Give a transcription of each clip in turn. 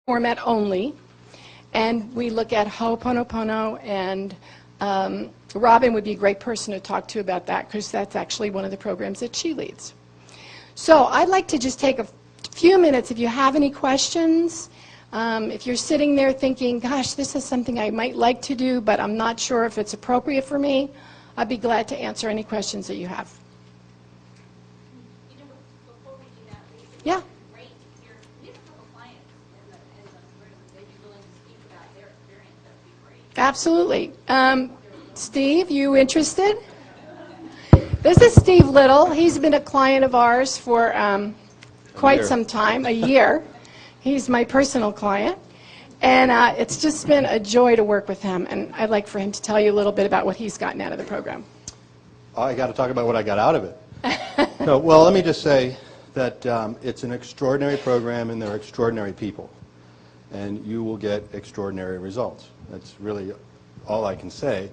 format only, and we look at Howaponopono, and Robin would be a great person to talk to about that, because that's actually one of the programs that she leads. So I'd like to just take a few minutes if you have any questions. If you're sitting there thinking, gosh, this is something I might like to do, but I'm not sure if it's appropriate for me, I'd be glad to answer any questions that you have. You know, before we do that, Lisa, Yeah. great to hear. We have a couple clients in the room. They'd be willing to speak about their experience. That would be great. Absolutely. Steve, you interested? This is Steve Little. He's been a client of ours for quite some time, a year. He's my personal client. And it's just been a joy to work with him. And I'd like for him to tell you a little bit about what he's gotten out of the program. I got to talk about what I got out of it. No, well, let me just say that it's an extraordinary program and they're extraordinary people. And you will get extraordinary results. That's really all I can say.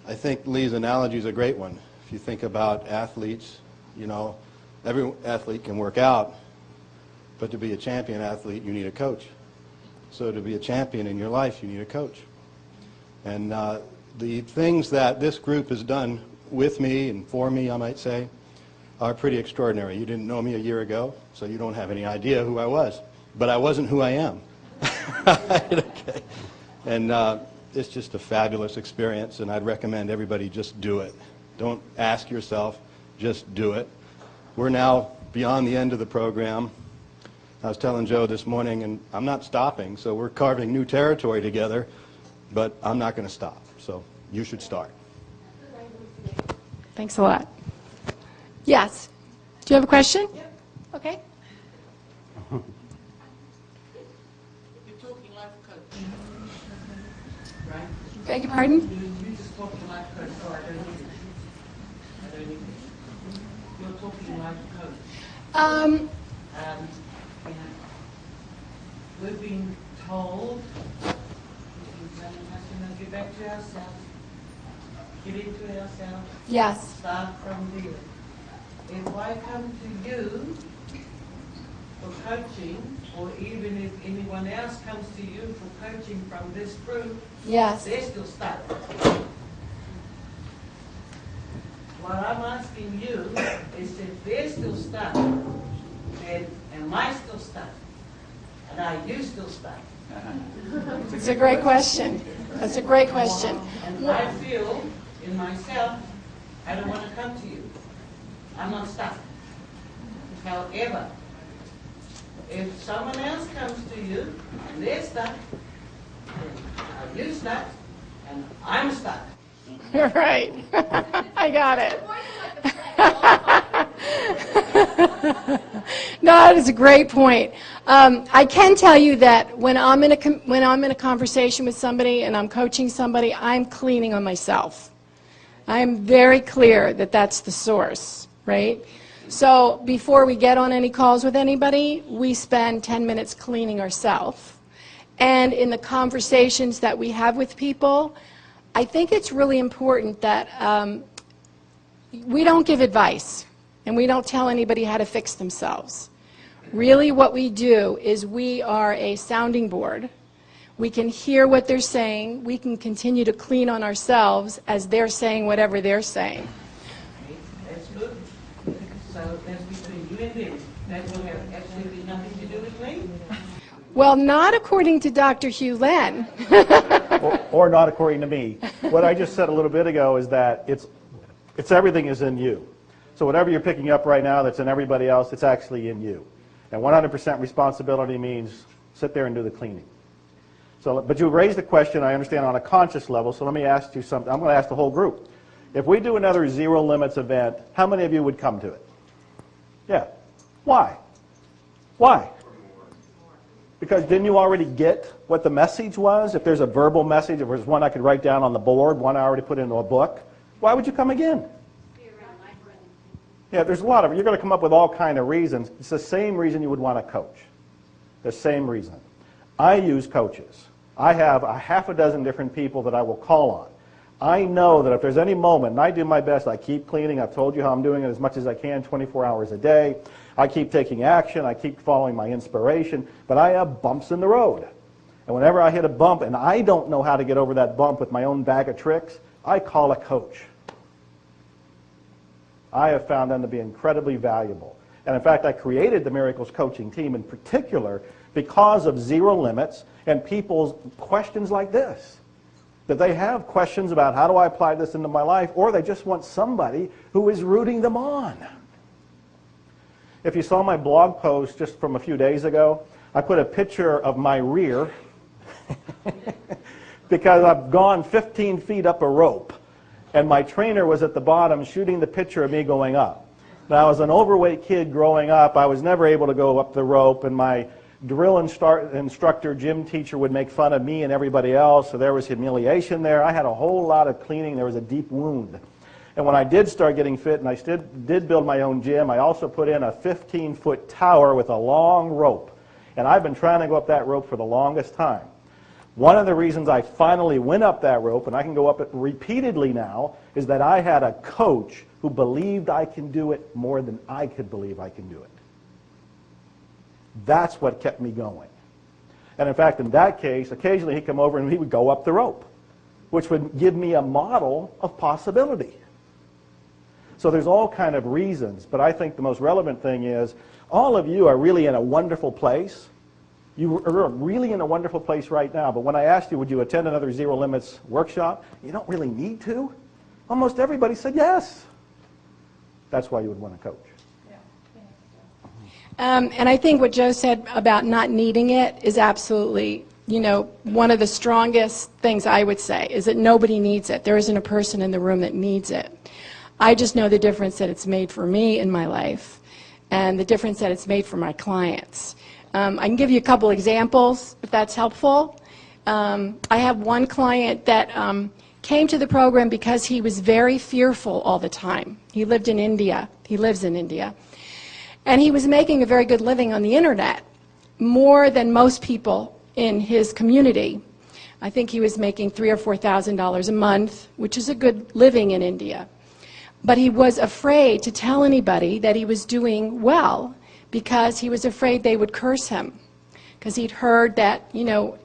I think Lee's analogy is a great one. If you think about athletes, you know, every athlete can work out, but to be a champion athlete, you need a coach. So to be a champion in your life, you need a coach. And the things that this group has done with me and for me, I might say, are pretty extraordinary. You didn't know me a year ago, so you don't have any idea who I was. But I wasn't who I am. Okay. And it's just a fabulous experience, and I'd recommend everybody just do it. Don't ask yourself, just do it. We're now beyond the end of the program. I was telling Joe this morning, and I'm not stopping, so we're carving new territory together, but I'm not going to stop, so you should start. Thanks a lot. Yes. Do you have a question? Yeah. Okay. You're talking life coach, right? Beg your pardon? You just talking life coach, so I don't need it. I don't need it. You're talking life coach. Yeah. We've been told, get back to ourselves, get into ourselves, Yes. start from there. If I come to you for coaching, or even if anyone else comes to you for coaching from this group, Yes. they're still stuck. What I'm asking you is if they're still stuck, then am I still stuck? And are you still stuck? It's a great question. That's a great question. And I feel in myself, I don't want to come to you. I'm not stuck. However, if someone else comes to you and they're stuck, then are you stuck? And I'm stuck. Right. I got it. No, that is a great point. I can tell you that when I'm in a conversation with somebody and I'm coaching somebody, I'm cleaning on myself. I'm very clear that that's the source, right? So before we get on any calls with anybody, we spend 10 minutes cleaning ourselves. And in the conversations that we have with people, I think it's really important that we don't give advice and we don't tell anybody how to fix themselves. Really what we do is we are a sounding board. We can hear what they're saying. We can continue to clean on ourselves as they're saying whatever they're saying. That's good. So that's between you and them. That will have absolutely nothing to do with me. Well, not according to Dr. Hugh Len. or not according to me. What I just said a little bit ago is that it's everything is in you. So whatever you're picking up right now that's in everybody else, it's actually in you. And 100% responsibility means sit there and do the cleaning. So, but you raised the question, I understand, on a conscious level, so let me ask you something. I'm going to ask the whole group. If we do another Zero Limits event, how many of you would come to it? Yeah. Why? Why? Because didn't you already get what the message was? If there's a verbal message, if there's one I could write down on the board, one I already put into a book, why would you come again? Yeah, there's a lot of, you're going to come up with all kind of reasons. It's the same reason you would want to coach. The same reason. I use coaches. I have a half a dozen different people that I will call on. I know that if there's any moment, and I do my best, I keep cleaning, I've told you how I'm doing it as much as I can, 24 hours a day. I keep taking action, I keep following my inspiration, but I have bumps in the road. And whenever I hit a bump and I don't know how to get over that bump with my own bag of tricks, I call a coach. I have found them to be incredibly valuable. And in fact, I created the Miracles coaching team in particular because of zero limits and people's questions like this. That they have questions about how do I apply this into my life, or they just want somebody who is rooting them on. If you saw my blog post just from a few days ago, I put a picture of my rear because I've gone 15 feet up a rope, and my trainer was at the bottom shooting the picture of me going up. Now, as an overweight kid growing up, I was never able to go up the rope, and my drill instructor, gym teacher, would make fun of me and everybody else, so there was humiliation there. I had a whole lot of cleaning. There was a deep wound. And when I did start getting fit and I did build my own gym, I also put in a 15-foot tower with a long rope. And I've been trying to go up that rope for the longest time. One of the reasons I finally went up that rope, and I can go up it repeatedly now, is that I had a coach who believed I can do it more than I could believe I can do it. That's what kept me going. And in fact, in that case, occasionally he'd come over and he would go up the rope, which would give me a model of possibility. So there's all kind of reasons, but I think the most relevant thing is all of you are really in a wonderful place. You are really in a wonderful place right now, but when I asked you, would you attend another Zero Limits workshop, you don't really need to. Almost everybody said yes. That's why you would want a coach. And I think what Joe said about not needing it is absolutely, one of the strongest things I would say is that nobody needs it. There isn't a person in the room that needs it. I just know the difference that it's made for me in my life and the difference that it's made for my clients. I can give you a couple examples if that's helpful. I have one client that came to the program because he was very fearful all the time. He lived in India. He lives in India. And he was making a very good living on the internet, more than most people in his community. I think he was making $3,000 or $4,000 a month, which is a good living in India. But he was afraid to tell anybody that he was doing well because he was afraid they would curse him. Because he'd heard that,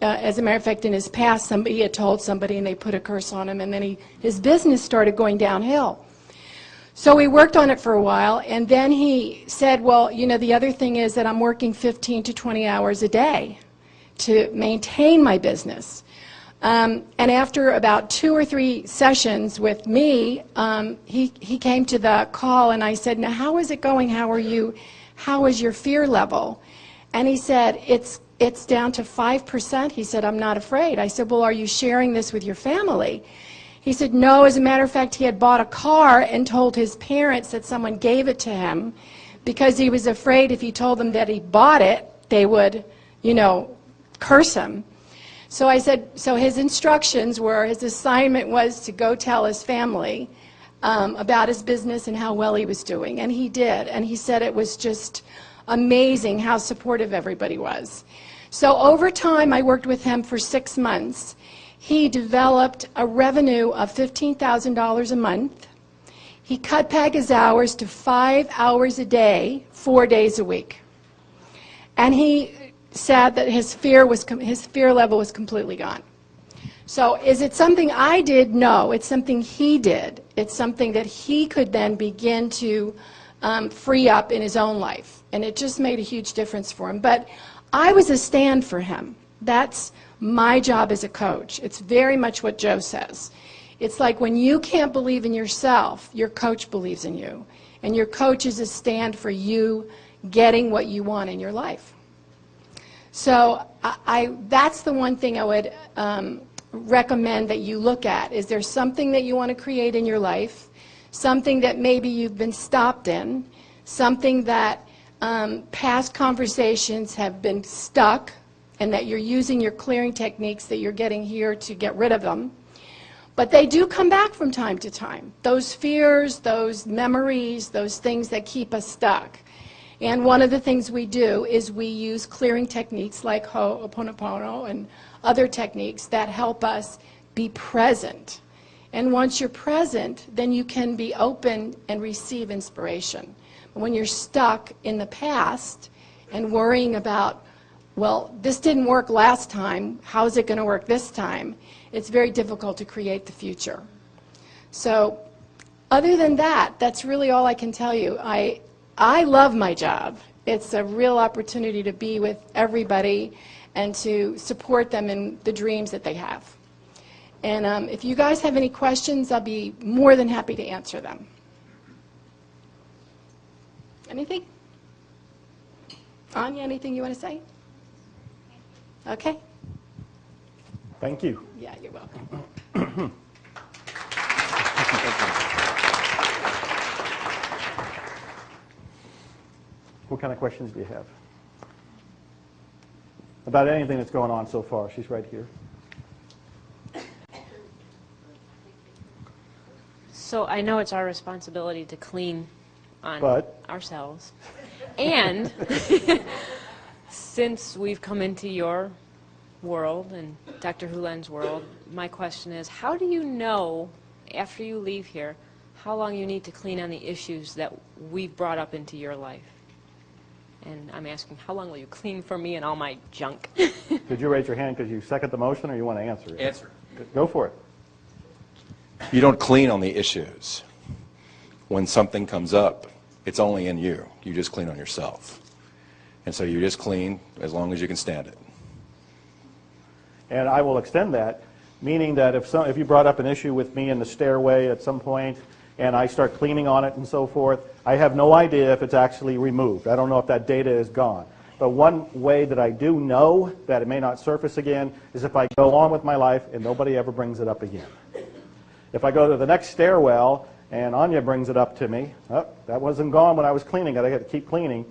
as a matter of fact, in his past, somebody had told somebody and they put a curse on him, and then his business started going downhill. So we worked on it for a while, and then he said, well, the other thing is that I'm working 15 to 20 hours a day to maintain my business. And after about 2 or 3 sessions with me, he came to the call, and I said, now, how is it going? How are you? How is your fear level? And he said, it's down to 5%. He said, I'm not afraid. I said, well, are you sharing this with your family? He said, no. As a matter of fact, he had bought a car and told his parents that someone gave it to him because he was afraid if he told them that he bought it, they would, curse him. So I said, so his instructions were, his assignment was to go tell his family about his business and how well he was doing. And he did. And he said it was just amazing how supportive everybody was. So over time, I worked with him for 6 months. He developed a revenue of $15,000 a month. He cut back his hours to 5 hours a day, 4 days a week. And he said that his fear level was completely gone. So is it something I did? No, it's something he did. It's something that he could then begin to free up in his own life. And it just made a huge difference for him. But I was a stand for him. That's my job as a coach. It's very much what Joe says. It's like when you can't believe in yourself, your coach believes in you. And your coach is a stand for you getting what you want in your life. So that's the one thing I would recommend that you look at. Is there something that you want to create in your life? Something that maybe you've been stopped in? Something that past conversations have been stuck and that you're using your clearing techniques that you're getting here to get rid of them. But they do come back from time to time. Those fears, those memories, those things that keep us stuck. And one of the things we do is we use clearing techniques like Hواپونوپونو and other techniques that help us be present. And once you're present, then you can be open and receive inspiration. But when you're stuck in the past and worrying about, well, this didn't work last time, how is it going to work this time? It's very difficult to create the future. So other than that, that's really all I can tell you. I love my job. It's a real opportunity to be with everybody and to support them in the dreams that they have. And if you guys have any questions, I'll be more than happy to answer them. Anything? Anya, anything you want to say? Okay. Thank you. Yeah, you're welcome. What kind of questions do you have? About anything that's going on so far. She's right here. So I know it's our responsibility to clean on ourselves. And since we've come into your world and Dr. Hulen's world, my question is, how do you know, after you leave here, how long you need to clean on the issues that we've brought up into your life? And I'm asking, how long will you clean for me and all my junk? Did you raise your hand because you second the motion, or you want to answer it? Answer. Go for it. You don't clean on the issues. When something comes up, it's only in you. You just clean on yourself. And so you just clean as long as you can stand it. And I will extend that, meaning that if you brought up an issue with me in the stairway at some point, and I start cleaning on it and so forth, I have no idea if it's actually removed. I don't know if that data is gone. But one way that I do know that it may not surface again is if I go on with my life and nobody ever brings it up again. If I go to the next stairwell and Anya brings it up to me, oh, that wasn't gone when I was cleaning it, I got to keep cleaning.